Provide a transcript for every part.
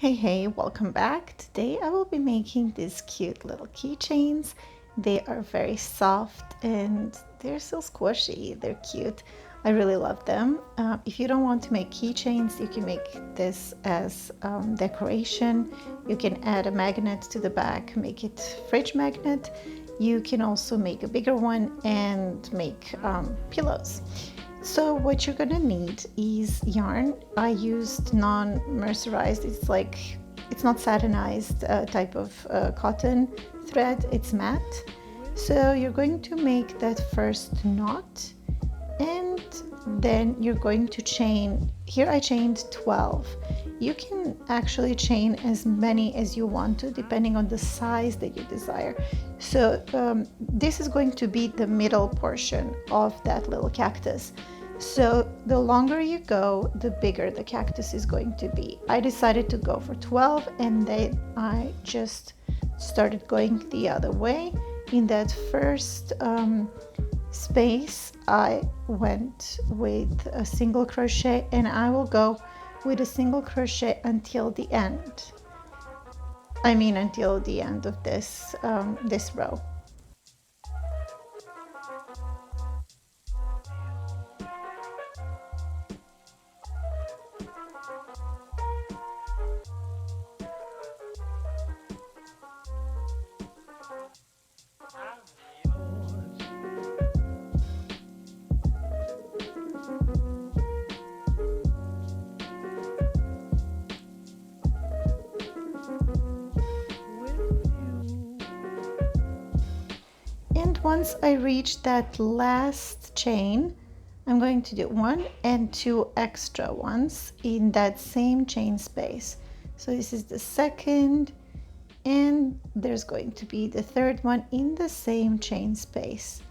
Hey, welcome back. Today I will be making these cute little keychains. They are very soft and they're so squishy. They're cute. I really love them. If you don't want to make keychains, you can make this as decoration. You can add a magnet to the back, make it fridge magnet. You can also make a bigger one and make pillows. So what you're gonna need is yarn. I used non-mercerized. It's not satinized type of cotton thread. It's matte. So you're going to make that first knot, and then you're going to chain. Here I chained 12. You can actually chain as many as you want to, depending on the size that you desire. So this is going to be the middle portion of that little cactus. So the longer you go, the bigger the cactus is going to be. I decided to go for 12, and then I just started going the other way. In that first space, I went with a single crochet, and I will go with a single crochet until the end. I mean until the end of this row. And once I reach that last chain, I'm going to do 1 and 2 extra ones in that same chain space. So this is the second, and there's going to be the third one in the same chain space.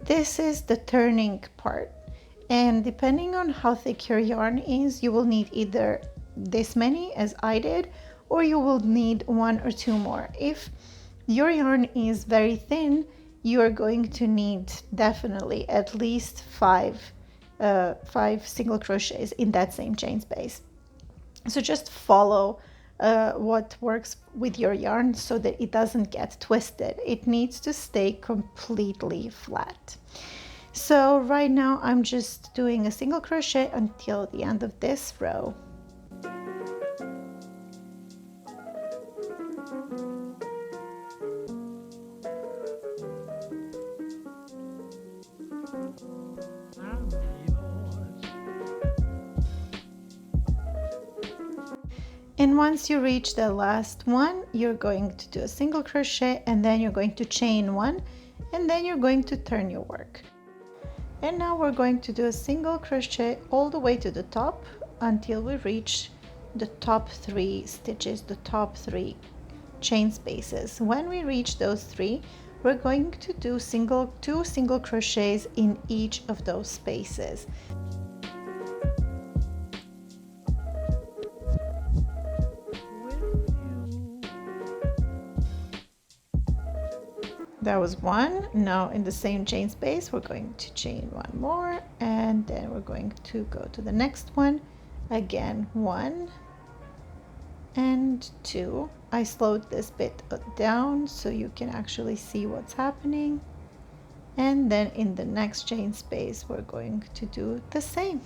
This is the turning part, and depending on how thick your yarn is, you will need either this many as I did, or you will need 1 or 2 more. If your yarn is very thin, you are going to need definitely at least 5 single crochets in that same chain space. So just follow what works with your yarn so that it doesn't get twisted. It needs to stay completely flat. So right now I'm just doing a single crochet until the end of this row. And once you reach the last one, you're going to do a single crochet, and then you're going to chain 1, and then you're going to turn your work. And now we're going to do a single crochet all the way to the top until we reach the top 3 stitches, the top 3 chain spaces. When we reach those 3, we're going to do 2 single crochets in each of those spaces. That was 1. Now in the same chain space, we're going to chain 1 more, and then we're going to go to the next one. Again, 1 and 2. I slowed this bit down so you can actually see what's happening. And then in the next chain space, we're going to do the same.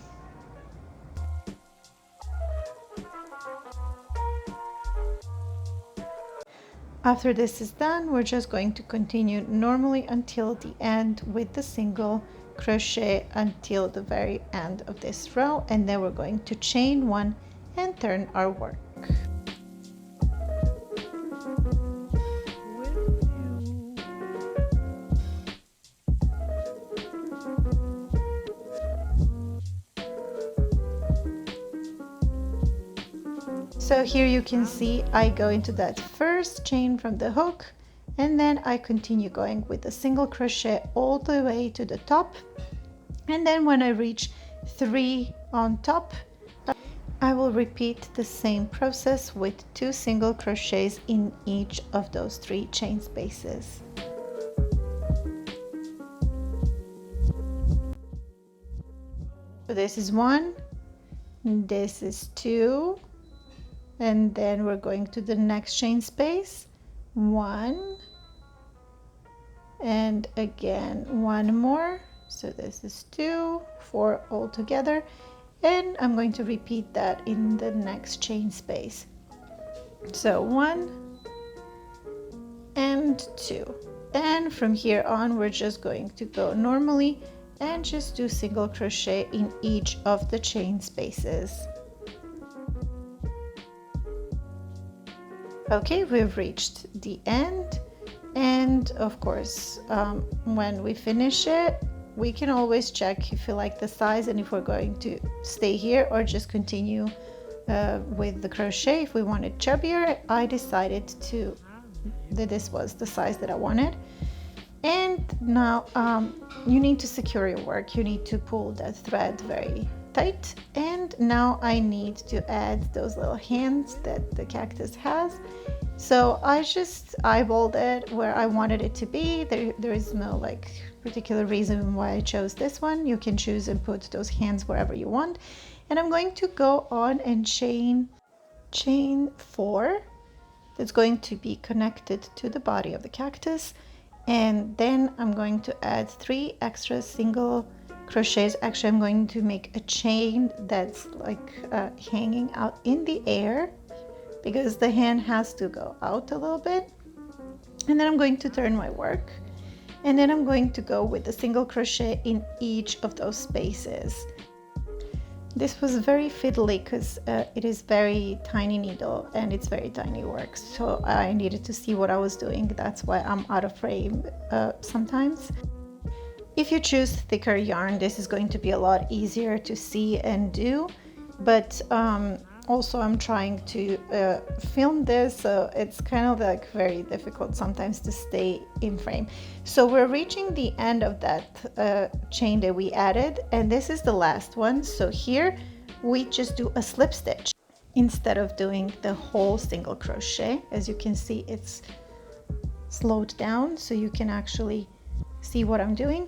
After this is done, we're just going to continue normally until the end with the single crochet until the very end of this row, and then we're going to chain 1 and turn our work. So here you can see I go into that first chain from the hook, and then I continue going with a single crochet all the way to the top, and then when I reach 3 on top, I will repeat the same process with 2 single crochets in each of those 3 chain spaces. So this is 1, this is 2, and then we're going to the next chain space, 1, and again 1 more, so this is 2, 4 all together, and I'm going to repeat that in the next chain space. So 1 and 2, and from here on we're just going to go normally and just do single crochet in each of the chain spaces. Okay, we've reached the end, and of course when we finish it, we can always check if you like the size and if we're going to stay here or just continue with the crochet. If we want it chubbier, I decided that this was the size that I wanted. And now you need to secure your work. You need to pull that thread very tight, and now I need to add those little hands that the cactus has. So I just eyeballed it where I wanted it to be. There is no like particular reason why I chose this one. You can choose and put those hands wherever you want. And I'm going to go on and chain 4 that's going to be connected to the body of the cactus, and then I'm going to add 3 extra single crochets. Actually, I'm going to make a chain that's like hanging out in the air, because the hand has to go out a little bit. And then I'm going to turn my work, and then I'm going to go with a single crochet in each of those spaces. This was very fiddly because it is very tiny needle and it's very tiny work, so I needed to see what I was doing. That's why I'm out of frame sometimes. If you choose thicker yarn, this is going to be a lot easier to see and do, but also I'm trying to film this, so it's kind of like very difficult sometimes to stay in frame. So we're reaching the end of that chain that we added, and this is the last one. So here we just do a slip stitch instead of doing the whole single crochet. As you can see, it's slowed down so you can actually see what I'm doing.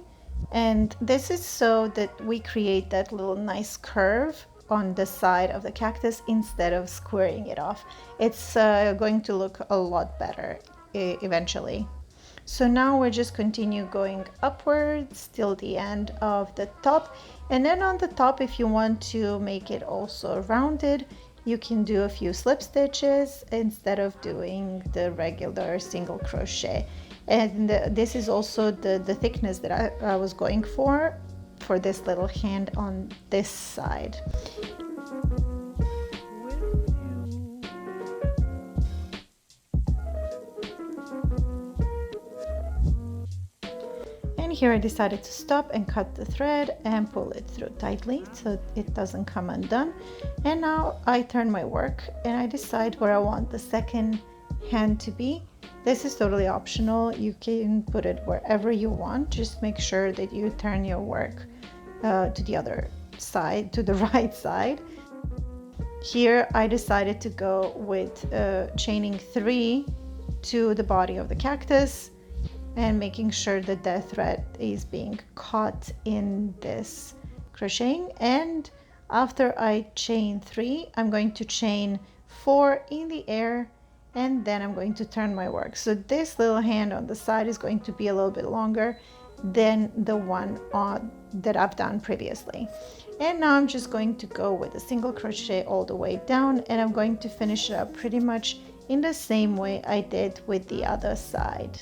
And this is so that we create that little nice curve on the side of the cactus instead of squaring it off. It's going to look a lot better eventually. So now we're just continue going upwards till the end of the top, and then on the top, if you want to make it also rounded, you can do a few slip stitches instead of doing the regular single crochet. And this is also the thickness that I was going for this little hand on this side. And here I decided to stop and cut the thread and pull it through tightly so it doesn't come undone. And now I turn my work and I decide where I want the second hand to be. This is totally optional. You can put it wherever you want. Just make sure that you turn your work to the other side, to the right side. Here I decided to go with chaining 3 to the body of the cactus and making sure that the thread is being caught in this crocheting. And after I chain 3, I'm going to chain 4 in the air, and then I'm going to turn my work. So this little hand on the side is going to be a little bit longer than the one that I've done previously. And now I'm just going to go with a single crochet all the way down, and I'm going to finish it up pretty much in the same way I did with the other side.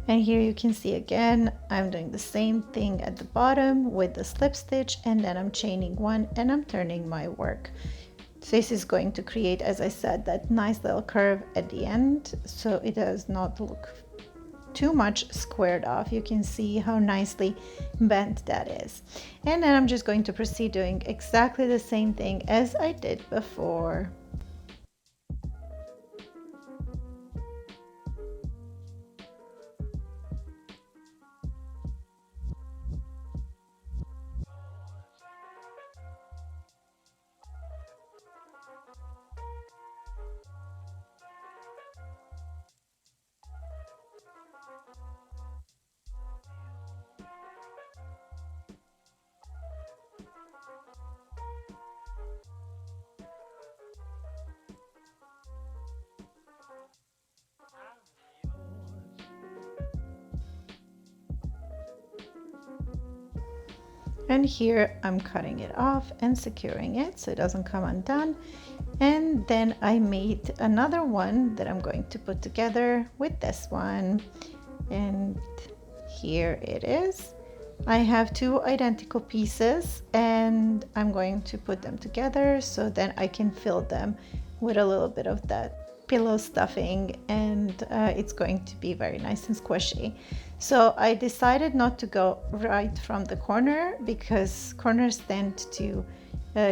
And here you can see again, I'm doing the same thing at the bottom with the slip stitch, and then I'm chaining 1 and I'm turning my work. So this is going to create, as I said, that nice little curve at the end, so it does not look too much squared off. You can see how nicely bent that is. And then I'm just going to proceed doing exactly the same thing as I did before. And here I'm cutting it off and securing it so it doesn't come undone. And then I made another one that I'm going to put together with this one. And here it is. I have two identical pieces and I'm going to put them together so then I can fill them with a little bit of that pillow stuffing, and it's going to be very nice and squishy. So I decided not to go right from the corner because corners tend to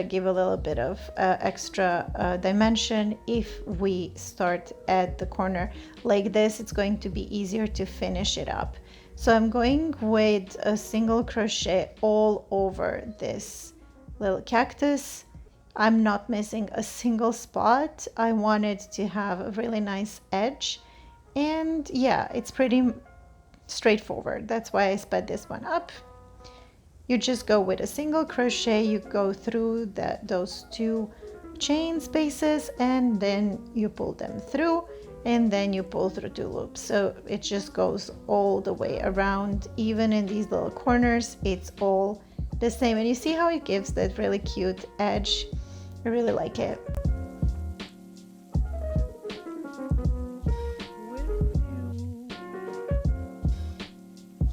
give a little bit of extra dimension. If we start at the corner like this, it's going to be easier to finish it up. So I'm going with a single crochet all over this little cactus. I'm not missing a single spot. I wanted to have a really nice edge, and yeah, it's pretty straightforward. That's why I sped this one up. You just go with a single crochet, you go through those two chain spaces, and then you pull them through, and then you pull through two loops. So it just goes all the way around. Even in these little corners, it's all the same. And you see how it gives that really cute edge? I really like it.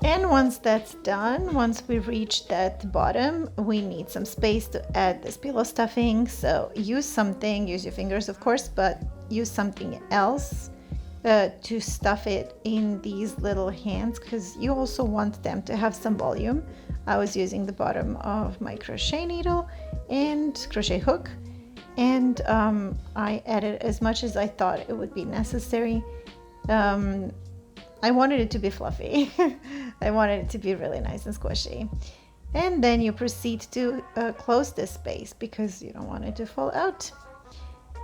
And once that's done, once we reach that bottom, we need some space to add this pillow stuffing. So use something, use your fingers of course, but use something else to stuff it in these little hands, because you also want them to have some volume. I was using the bottom of my crochet needle and crochet hook, and I added as much as I thought it would be necessary. I wanted it to be fluffy. I wanted it to be really nice and squishy. And then you proceed to close this space because you don't want it to fall out.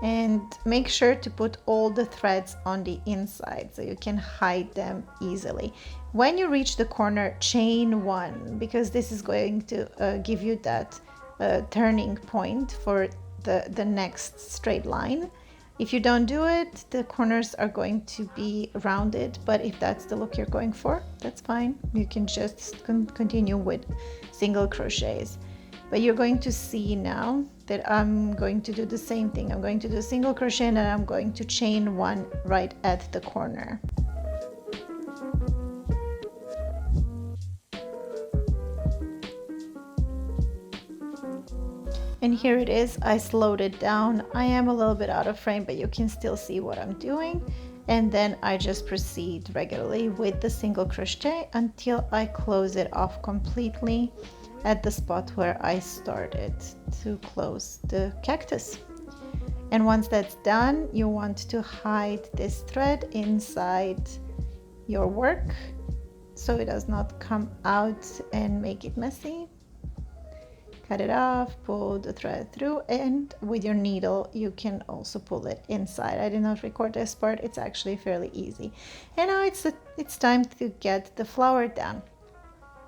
And make sure to put all the threads on the inside so you can hide them easily. When you reach the corner, chain one, because this is going to give you that turning point for the next straight line. If you don't do it, the corners are going to be rounded, but if that's the look you're going for, that's fine. You can just continue with single crochets. But you're going to see now that I'm going to do the same thing. I'm going to do a single crochet and then I'm going to chain one right at the corner. And here it is. I slowed it down. I am a little bit out of frame, but you can still see what I'm doing. And then I just proceed regularly with the single crochet until I close it off completely at the spot where I started to close the cactus. And once that's done, you want to hide this thread inside your work so it does not come out and make it messy. Cut it off, pull the thread through, and with your needle you can also pull it inside. I did not record this part, it's actually fairly easy. And now it's time to get the flower done.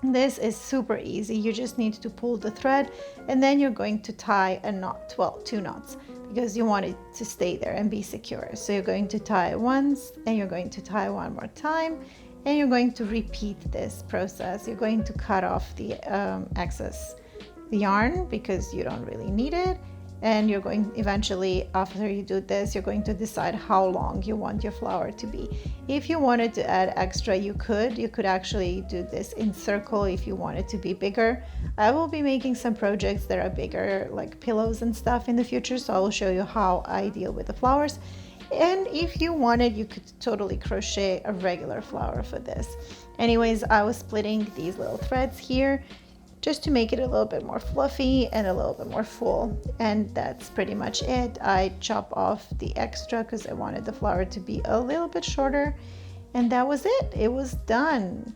This is super easy. You just need to pull the thread and then you're going to tie a knot, well, 2 knots, because you want it to stay there and be secure. So you're going to tie once and you're going to tie one more time, and you're going to repeat this process. You're going to cut off the excess yarn because you don't really need it, and you're going eventually, after you do this, you're going to decide how long you want your flower to be. If you wanted to add extra, you could actually do this in circle if you want it to be bigger. I will be making some projects that are bigger, like pillows and stuff, in the future, so I will show you how I deal with the flowers. And if you wanted, you could totally crochet a regular flower for this. Anyways, I was splitting these little threads here just to make it a little bit more fluffy and a little bit more full, and that's pretty much it. I chop off the extra because I wanted the flower to be a little bit shorter, and that was it. It was done.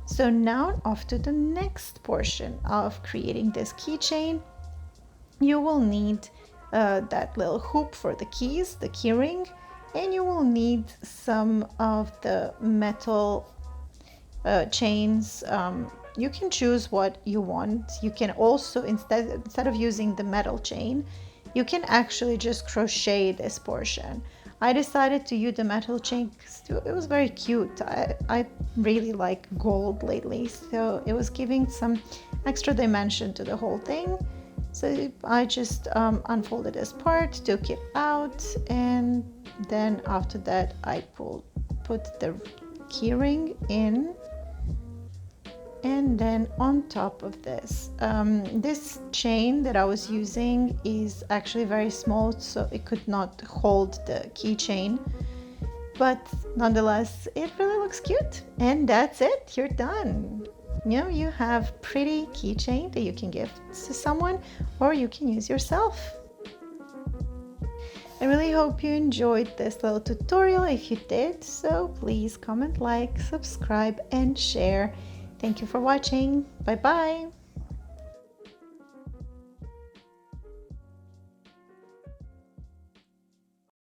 So now off to the next portion of creating this keychain. You will need that little hoop for the keys, the key ring, and you will need some of the metal chains. You can choose what you want. You can also, instead of using the metal chain, you can actually just crochet this portion. I decided to use the metal chain because it was very cute. I really like gold lately, so it was giving some extra dimension to the whole thing. So I just unfolded this part, took it out, and then after that I put the keyring in. And then on top of this, this chain that I was using is actually very small, so it could not hold the keychain. But nonetheless, it really looks cute. And that's it, you're done. You know, you have pretty keychain that you can give to someone, or you can use yourself. I really hope you enjoyed this little tutorial. If you did, so please comment, like, subscribe, and share. Thank you for watching. Bye bye.